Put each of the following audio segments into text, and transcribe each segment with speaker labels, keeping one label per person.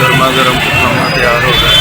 Speaker 1: गर्मा गर्म कतलामा तैयार हो गया।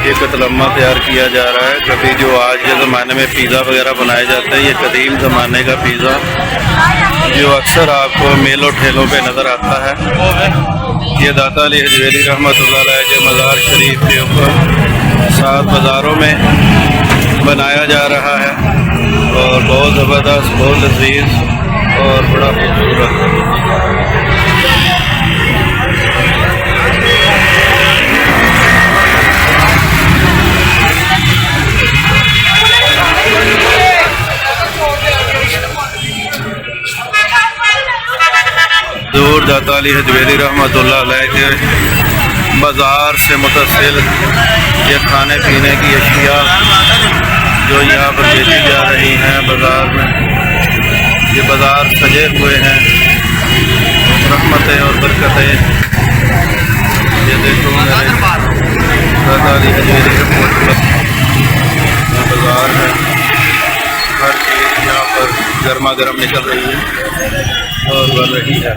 Speaker 1: ये कतलामा तैयार किया जा रहा है। कभी जो आज के ज़माने में पिज़्ज़ा वगैरह बनाए जाते हैं, ये कदीम ज़माने का पिज़्ज़ा जो अक्सर आपको मेलों ठेलों पे नज़र आता है। ये दाता अली हजवेरी रहमतुल्लाह अलैह के मज़ार शरीफ के ऊपर 7 बाज़ारों में बनाया जा रहा है और बहुत ज़बरदस्त, बहुत लजीज और बड़ा खूबसूरत। दूर दाता अली हजवेरी रहमतुल्लाह अलैह के बाज़ार से मुतसिल ये खाने पीने की अशिया जो यहाँ पर बेची जा रही हैं बाज़ार में। ये बाज़ार सजे हुए हैं रहमतें और बरकतें। ये देखो मेरे दाता अली हजवेरी रहमतुल्लाह बाज़ार है। हर चीज़ यहाँ पर गर्मा गर्म निकल रही है और बन रही है।